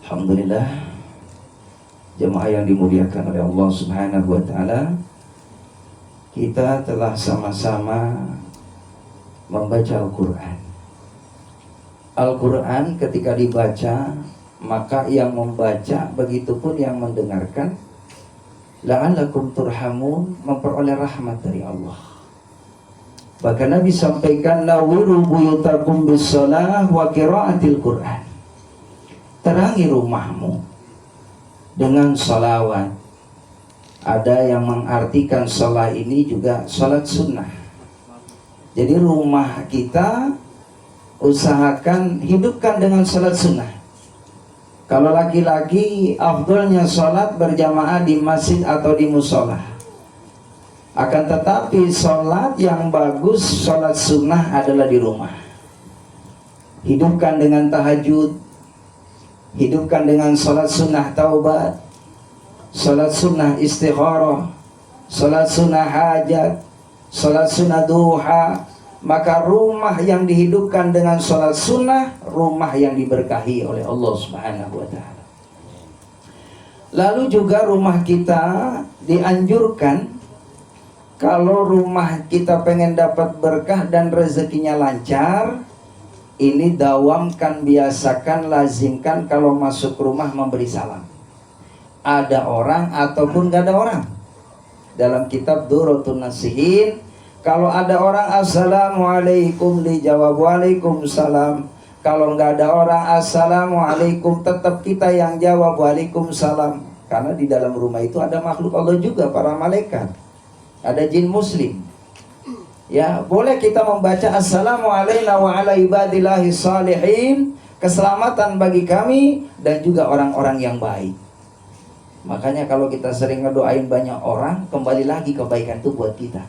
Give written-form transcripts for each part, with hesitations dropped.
Alhamdulillah, jemaah yang dimuliakan oleh Allah Subhanahu wa Ta'ala, kita telah sama-sama membaca Al-Quran. Al-Quran ketika dibaca, maka yang membaca begitupun yang mendengarkan, la'allakum turhamun, memperoleh rahmat dari Allah. Bahkan Nabi sampaikan, nawiru buyutakum bis-shalah wa qiraatil Quran. Terangi rumahmu dengan salawat. Ada yang mengartikan salat ini juga salat sunnah. Jadi rumah kita usahakan hidupkan dengan salat sunnah. Kalau laki-laki, afdolnya salat berjamaah di masjid atau di musola. Akan tetapi salat yang bagus, salat sunnah adalah di rumah. Hidupkan dengan tahajud, hidupkan dengan salat sunnah taubat, salat sunnah istikharah, salat sunnah hajat, salat sunnah duha. Maka rumah yang dihidupkan dengan salat sunnah, rumah yang diberkahi oleh Allah Subhanahu wa Ta'ala. Lalu juga rumah kita dianjurkan, kalau rumah kita pengen dapat berkah dan rezekinya lancar, ini dawamkan, biasakan, lazimkan kalau masuk rumah memberi salam. Ada orang ataupun gak ada orang. Dalam kitab Durratun Nasihin, kalau ada orang assalamualaikum, dijawab waalaikumsalam. Kalau gak ada orang assalamualaikum, tetap kita yang jawab waalaikumsalam. Karena di dalam rumah itu ada makhluk Allah juga, para malaikat, ada jin muslim. Ya, boleh kita membaca assalamu alayna wa ala ibadillahi salihin, keselamatan bagi kami dan juga orang-orang yang baik. Makanya kalau kita sering ngedoain banyak orang, kembali lagi kebaikan itu buat kita.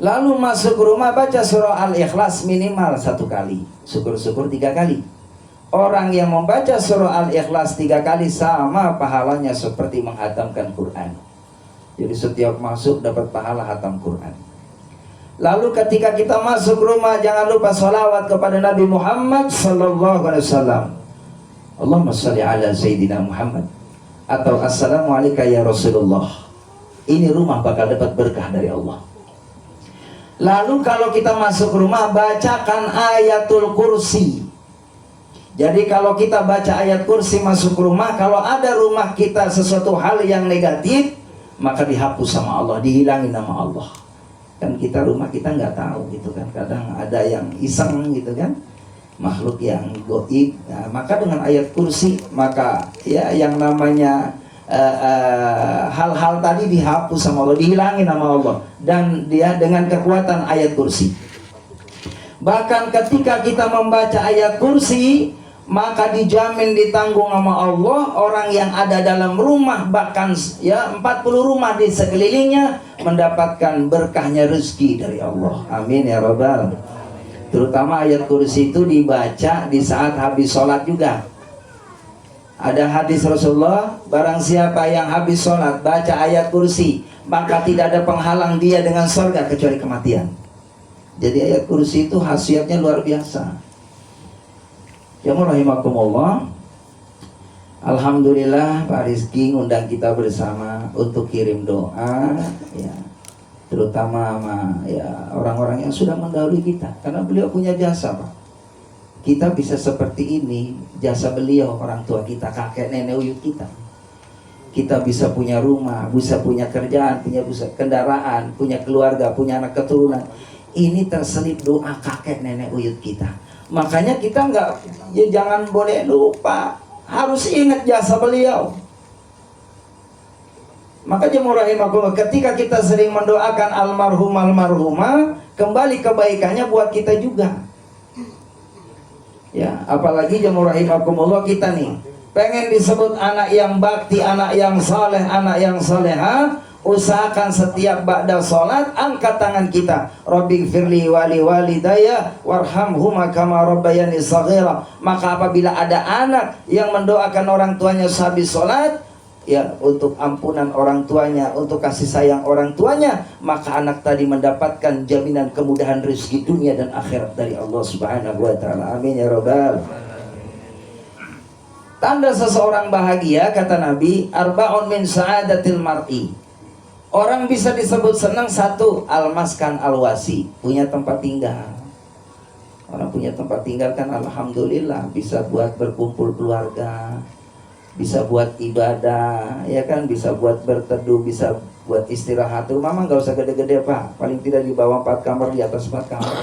Lalu masuk rumah baca surah Al-Ikhlas minimal 1 kali, syukur-syukur 3 kali. Orang yang membaca surah Al-Ikhlas 3 kali sama pahalanya seperti menghatamkan Quran. Jadi setiap masuk dapat pahala hatam Quran. Lalu ketika kita masuk rumah, jangan lupa salawat kepada Nabi Muhammad sallallahu alaihi wasallam. Allahumma shalli ala Sayyidina Muhammad, atau assalamu alayka ya Rasulullah. Ini rumah bakal dapat berkah dari Allah. Lalu kalau kita masuk rumah, bacakan ayatul kursi. Jadi kalau kita baca ayat kursi masuk rumah, kalau ada rumah kita sesuatu hal yang negatif, maka dihapus sama Allah, dihilangin nama Allah. Kan kita rumah kita nggak tahu gitu kan, kadang ada yang iseng gitu kan, makhluk yang goib. Nah, maka dengan ayat kursi, maka ya yang namanya hal-hal tadi dihapus sama Allah, dihilangin nama Allah, dan dia dengan kekuatan ayat kursi. Bahkan ketika kita membaca ayat kursi, maka dijamin ditanggung sama Allah orang yang ada dalam rumah, bahkan ya 40 rumah di sekelilingnya mendapatkan berkahnya rezeki dari Allah. Amin ya rabbal. Terutama ayat kursi itu dibaca di saat habis sholat juga. Ada hadis Rasulullah, barang siapa yang habis sholat baca ayat kursi, maka tidak ada penghalang dia dengan surga kecuali kematian. Jadi ayat kursi itu khasiatnya luar biasa. Ya rahimakumullah. Alhamdulillah Pak Rizky ngundang kita bersama untuk kirim doa, ya, terutama sama ya orang-orang yang sudah mendahului kita, karena beliau punya jasa, Pak. Kita bisa seperti ini jasa beliau, orang tua kita, kakek nenek uyut kita. Kita bisa punya rumah, bisa punya kerjaan, punya kendaraan, punya keluarga, punya anak keturunan. Ini terselip doa kakek nenek uyut kita. Makanya kita ya jangan boleh lupa, harus ingat jasa beliau. Maka jemaah rahimakumullah, ketika kita sering mendoakan almarhum almarhumah, kembali kebaikannya buat kita juga. Ya, apalagi jemaah rahimakumullah, kita nih pengen disebut anak yang bakti, anak yang saleh, anak yang salehah. Usahakan setiap ba'da sholat angkat tangan kita, Rabbighfirli wali walidayya warhamhuma kama rabbayani shaghira. Maka apabila ada anak yang mendoakan orang tuanya sehabis sholat, ya untuk ampunan orang tuanya, untuk kasih sayang orang tuanya, maka anak tadi mendapatkan jaminan kemudahan rezeki dunia dan akhirat dari Allah Subhanahu wa Ta'ala. Amin ya rabbal. Tanda seseorang bahagia, kata Nabi, arba'un min sa'adatil mar'i. Orang bisa disebut senang, satu, al-maskan al-wasi, punya tempat tinggal. Orang punya tempat tinggal kan alhamdulillah, bisa buat berkumpul keluarga, bisa buat ibadah, ya kan, bisa buat berteduh, bisa buat istirahat. Rumah mah nggak usah gede-gede Pak, paling tidak di bawah 4 kamar, di atas 4 kamar.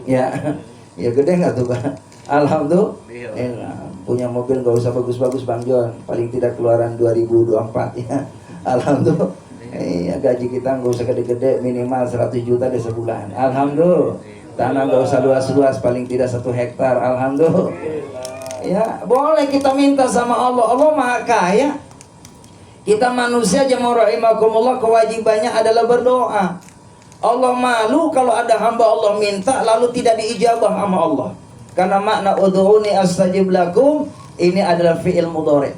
Ya, ya gede nggak tuh Pak? Alhamdulillah. Punya mobil nggak usah bagus-bagus Bang John, paling tidak keluaran 2024 ya. Alhamdulillah. Gaji kita nggak usah gede-gede, minimal 100 juta deh sebulan. Alhamdulillah. Tanah nggak usah luas-luas, paling tidak 1 hektar. Alhamdulillah. Ya, boleh kita minta sama Allah. Allah Maha Kaya. Kita manusia jemaah rahimakumullah, kewajibannya adalah berdoa. Allah malu kalau ada hamba Allah minta lalu tidak diijabah sama Allah. Karena makna udhuni astajib lakum ini adalah fi'il mudhari.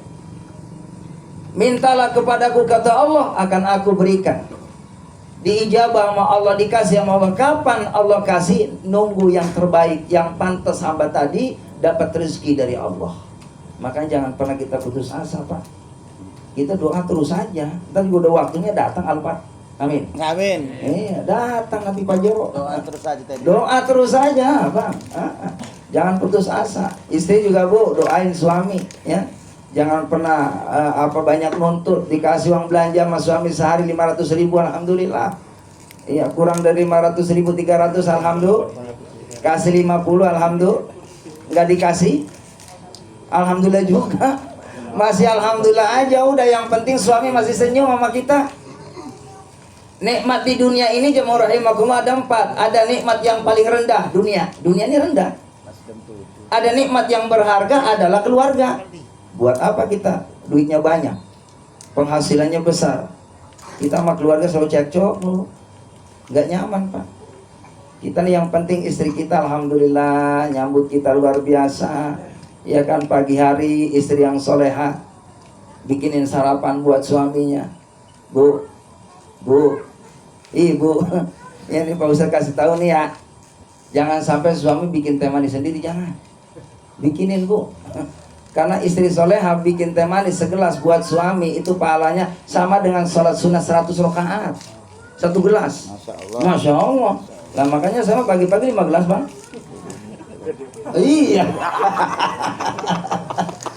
Mintalah kepadaku, kata Allah, akan aku berikan. Diijabah sama Allah, dikasih sama Allah. Kapan Allah kasih? Nunggu yang terbaik, yang pantas hamba tadi dapat rezeki dari Allah. Makanya jangan pernah kita putus asa Pak. Kita doa terus saja. Ntar juga udah waktunya datang Alfa. Amin. Amin. Datang nanti Pak Jero. Doa terus saja tadi. Doa terus saja, Bang. Jangan putus asa. Istri juga Bu, doain suami, ya. Jangan pernah banyak nuntut, dikasih uang belanja sama suami sehari 500.000, alhamdulillah. Iya, kurang dari 500.000 300, alhamdulillah. Kasih 50, alhamdulillah. Enggak dikasih, alhamdulillah juga. Masih alhamdulillah aja, udah yang penting suami masih senyum sama kita. Nikmat di dunia ini jemaah rahimakumullah ada 4. Ada nikmat yang paling rendah, dunia. Dunia ini rendah. Ada nikmat yang berharga adalah keluarga. Buat apa kita? Duitnya banyak, penghasilannya besar, kita sama keluarga selalu cekcok mulu, nggak nyaman Pak. Kita nih yang penting istri kita alhamdulillah nyambut kita luar biasa, ya kan, pagi hari istri yang soleha bikinin sarapan buat suaminya. Bu, Ibu, ya nih Pak Ustaz kasih tahu nih ya, jangan sampai suami bikin teh manis sendiri, jangan. Bikinin Bu. Karena istri soleha bikin teh manis segelas buat suami itu pahalanya sama dengan sholat sunnah 100 rakaat. 1 gelas. Masya Allah. Nah makanya saya pagi-pagi 5 gelas Bang. Iya.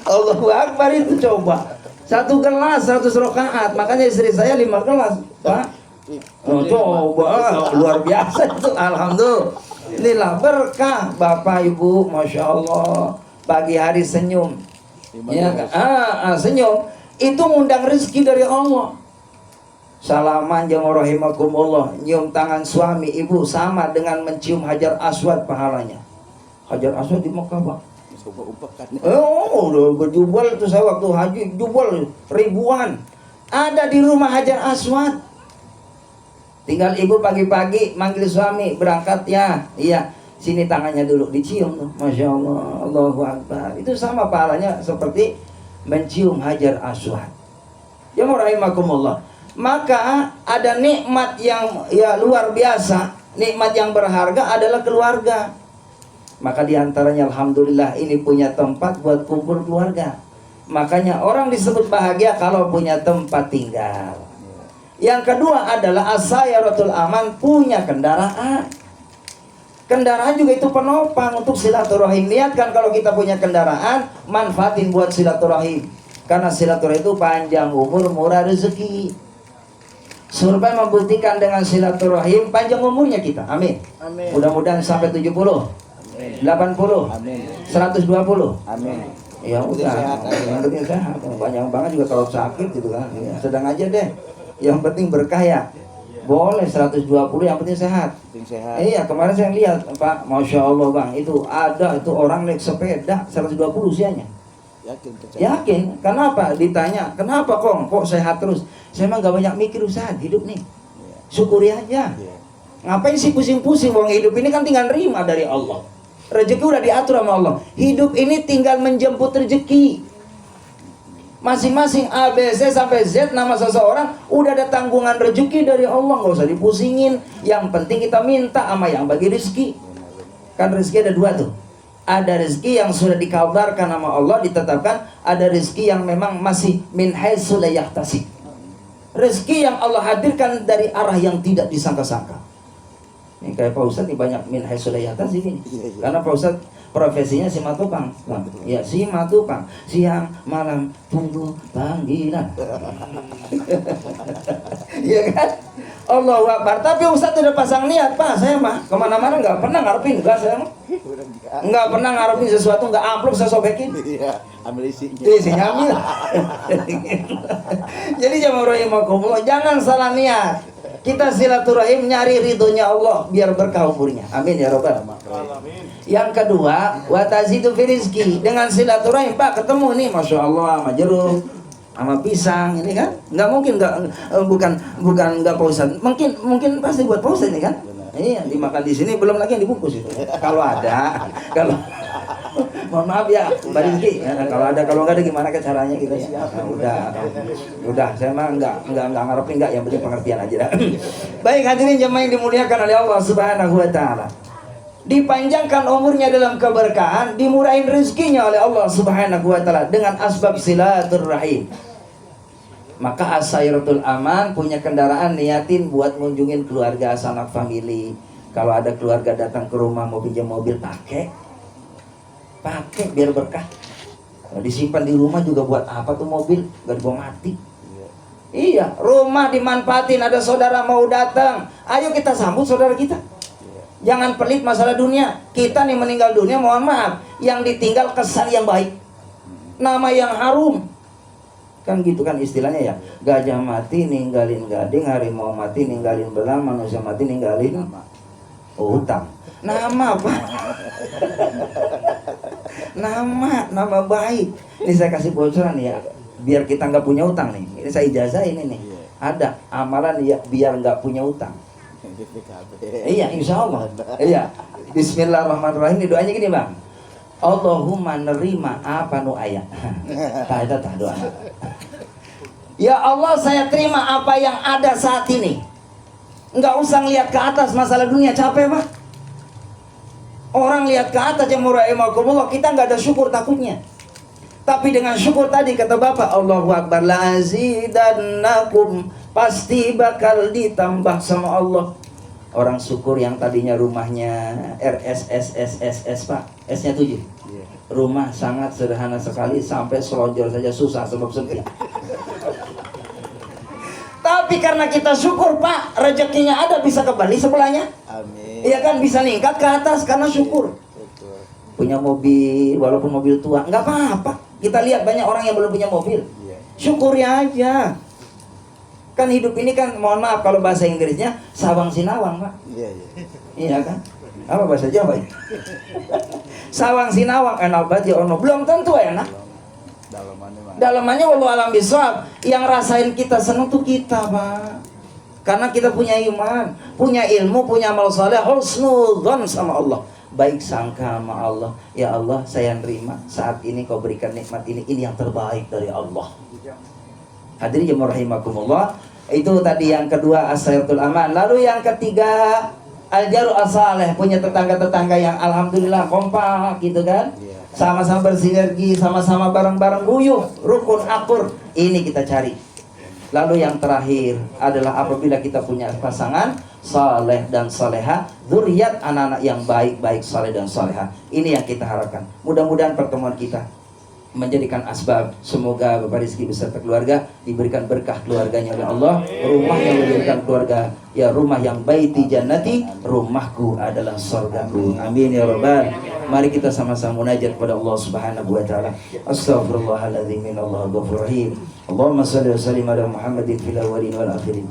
Allahu Akbar itu coba. 1 gelas 100 rakaat. Makanya istri saya 5 gelas Pak. Coba luar biasa itu. Alhamdulillah. Inilah berkah Bapak Ibu, Masya Allah. Pagi hari senyum, ya kan? Senyum itu ngundang rezeki dari Allah. Salaman jamaah rahimakumullah, nyium tangan suami ibu sama dengan mencium Hajar Aswad pahalanya. Hajar Aswad di Mekah Bang. Udah berjubel itu saya waktu haji, jubel ribuan ada di rumah Hajar Aswad. Tinggal ibu pagi-pagi manggil suami, berangkat ya, iya. Sini tangannya dulu, dicium tuh. Masya Allah, Allahu Akbar. Itu sama pahalanya seperti mencium Hajar Aswad. Ya rahimakumullah. Maka ada nikmat yang ya luar biasa, nikmat yang berharga adalah keluarga. Maka diantaranya alhamdulillah ini punya tempat buat kumpul keluarga. Makanya orang disebut bahagia kalau punya tempat tinggal. Yang kedua adalah as-sayaratul aman, punya kendaraan. Kendaraan juga itu penopang untuk silaturahim. Lihatkan kalau kita punya kendaraan, manfaatin buat silaturahim. Karena silaturahim itu panjang umur, murah rezeki. Survei membuktikan dengan silaturahim panjang umurnya kita. Amin. Amin. Mudah-mudahan sampai 70, amin. 80, amin. 120. Amin. Ya udah, yang penting sehat. Banyak banget juga kalau sakit gitu kan. Sedang aja deh. Yang penting berkah ya. Boleh 120, yang penting sehat. Iya, kemarin saya lihat Pak, Masya Allah Bang, itu ada itu orang naik sepeda 120 usianya. Yakin? Kenapa? Ditanya, kenapa kok sehat terus? Saya emang gak banyak mikir Ustaz, hidup nih. Syukuri aja. Ngapain sih pusing-pusing? Wong hidup ini kan tinggal nerima dari Allah. Rezeki udah diatur sama Allah. Hidup ini tinggal menjemput rezeki. Masing-masing A, B, C sampai Z nama seseorang udah ada tanggungan rezeki dari Allah, nggak usah dipusingin. Yang penting kita minta sama yang bagi rezeki. Kan rezeki ada 2 tuh. Ada rezeki yang sudah dikabarkan sama Allah, ditetapkan. Ada rezeki yang memang masih min haitsu la yahtasib. Rezeki yang Allah hadirkan dari arah yang tidak disangka-sangka. Ini kayak Pak Ustadz, ini banyak min haitsu la yahtasib ini. Karena Pak Ustadz profesinya si matupang. Ya, si matupang. Siang malam tunggu panggilan. Iya kan? Allahu Akbar. Tapi Ustadz udah pasang niat, Pak. Saya mah kemana-mana nggak pernah ngarepin, enggak saya mah. Nggak pernah ngarepin sesuatu, nggak amplop saya sobekin. Iya, ambil isinya. Isinya ambil. Jadi jamaah rahimakumullah, jangan salah niat. Kita silaturahim nyari ridhonya Allah biar berkah umurnya. Amin ya rabbal alamin. Yang kedua, wa tazidu fi rizqi. Dengan silaturahim, Pak, ketemu nih, masya Allah, sama jeruk, sama pisang, ini kan nggak mungkin bukan nggak Pak Ustadz. Mungkin pasti buat Pak Ustadz ini kan. Iya, dimakan di sini, belum lagi yang dibungkus itu. Kalau ada, kalau mohon maaf ya Mbak Rizky, ya, kalau nggak ada gimana ke caranya gitu ya. Udah, saya mah nggak ngarepin, nggak, yang penting pengertian aja. Baik hadirin jemaah yang dimuliakan oleh Allah Subhanahu Wa Taala. Dipanjangkan umurnya dalam keberkahan, dimurahin rezekinya oleh Allah Subhanahu Wa Taala dengan asbab silaturahim. Maka Asairatul Aman punya kendaraan, niatin buat ngunjungin keluarga, sanak family. Kalau ada keluarga datang ke rumah mau pinjam mobil, pakai biar berkah. Kalau disimpan di rumah juga buat apa tuh mobil? Gak dibawa mati. Iya, rumah dimanfaatin, ada saudara mau datang, ayo kita sambut saudara kita. Jangan pelit masalah dunia. Kita nih meninggal dunia, mohon maaf, yang ditinggal kesan yang baik, nama yang harum. Kan gitu kan istilahnya ya. Gajah mati ninggalin gading, harimau mati ninggalin belang, manusia mati ninggalin utang. Nama apa? nama baik. Ini saya kasih bocoran ya, biar kita nggak punya utang nih. Ini saya ijazah ini nih. Ada amalan ya biar nggak punya utang. Iya, insya Allah. Iya. Bismillahirrahmanirrahim. Ini doanya gini, Bang. Allahumma nerima apa nu ayat. Tah doa. Ya Allah, saya terima apa yang ada saat ini. Enggak usah ngelihat ke atas masalah dunia, capek, Pak. Orang lihat ke atas yang muraimakumullah, kita enggak ada syukur takutnya. Tapi dengan syukur tadi kata Bapak, Allahu Akbar, la azidannakum, pasti bakal ditambah sama Allah. Orang syukur yang tadinya rumahnya RSSSSS, Pak, S-nya 7. Rumah sangat sederhana sekali, sampai selonjor saja susah sebab sempit. Tapi karena kita syukur, Pak, rezekinya ada, bisa kembali sebelahnya. Amin. Iya kan, bisa ningkat ke atas karena syukur. Betul. Punya mobil, walaupun mobil tua, nggak apa-apa. Kita lihat banyak orang yang belum punya mobil. Syukuri aja. Kan hidup ini kan, mohon maaf kalau bahasa Inggrisnya sawang sinawang, Pak. Iya kan? Apa bahasa Jawa ya? Sawang sinawang, enak banget ya ono. Belum tentu enak. Dalamannya wallahu alam bisawab. Yang rasain kita senang tuh kita, Pak. Karena kita punya iman, punya ilmu, punya amal saleh, husnudzon sama Allah. Baik sangka sama Allah. Ya Allah, saya nerima saat ini kau berikan nikmat ini yang terbaik dari Allah. Hadirin jemaah rahimakumullah. Itu tadi yang kedua, Asairatul Aman. Lalu yang ketiga, Al-Jaru As-Saleh, punya tetangga-tetangga yang alhamdulillah kompak gitu kan. Sama-sama bersinergi, sama-sama bareng-bareng guyuh, rukun akur. Ini kita cari. Lalu yang terakhir adalah apabila kita punya pasangan saleh dan saleha, zuriat anak-anak yang baik-baik, saleh dan saleha. Ini yang kita harapkan. Mudah-mudahan pertemuan kita menjadikan asbab, semoga Bapak Rizky beserta keluarga diberikan berkah keluarganya oleh Allah, rumah yang diberikan keluarga, ya rumah yang baiti jannati, rumahku adalah surgaku. Amin ya rabbal. Mari kita sama-sama munajat kepada Allah Subhanahu wa taala. Astaghfirullahaladzim, minallahu ghafurur rahim. Allahumma shalli wa sallim ala Muhammadin fil awwalin wal akhirin.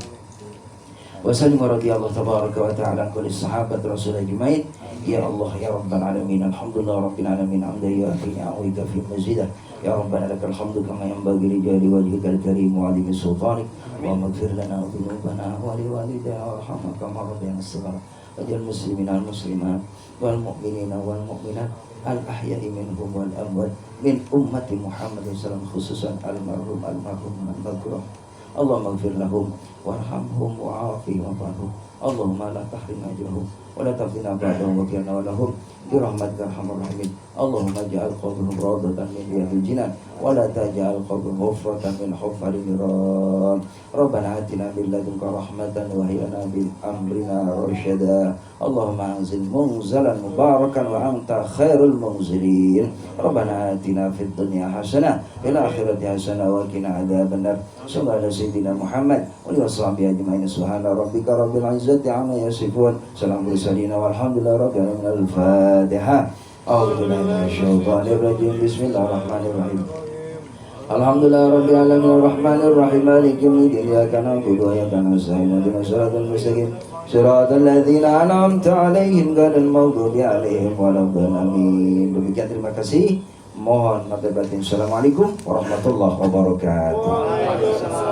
Wa sallim radhiyallahu tabaraka wa ta'ala kulli sahabat rasul ajmain. Ya Allah ya rabbal alamin, alhamdulillah rabbil alamin, hamdan yu'afini a'udzu fi mazidah. Ya rabbana lakal hamdu kama yanbaghi li jalali wajhikal karim wa 'azimi sultanik. Wa maghfir lana dhunubana wa li walidayna warhamna kama rabbayana shaghira. Waj'al muslimina wal muslimat wal mu'minina wal mu'minat al ahya'i minhum wal amwat min ummati Muhammadin sallallahu khususan al-marhum al-maghfurah. Allahumma ighfir lahum warhamhum wa'afihim wa'afihim. Allahumma la tahrim ajrahum ولا تفتنا بعدهم وكلنا ولهم برحمتك ارحم الراحمين. اللهم اجعل قبرهم روضة من رياض الجنان ولا تجعل قبرهم حفرة من حفر النيران. ربنا آتنا من لدنك رحمة وهيئ لنا من أمرنا رشدا. اللهم أنزل منزلا مباركا وأنت خير المنزلين. ربنا آتنا في الدنيا حسنة في الآخرة حسنة وقنا عذاب النار. صلى الله على سيدنا محمد وعلى وصحبه أجمعين. سبحان ربك رب العزة عما يصفون. سلام المرسلين والحمد لله رب العالمين. الفاتحة. أعوذ بالله من الشيطان الرجيم. بسم الله الرحمن الرحيم. Alhamdulillah rabbil alamin arrahmanir rahim maliki yaumiddin iyyaka na'budu wa iyyaka nasta'in ihdinas siratal mustaqim siratal ladzina an'amta 'alaihim ghairil maghdubi 'alaihim waladdallin. Demikian, terima kasih. Mohon maaf batin. Assalamualaikum warahmatullahi wabarakatuh.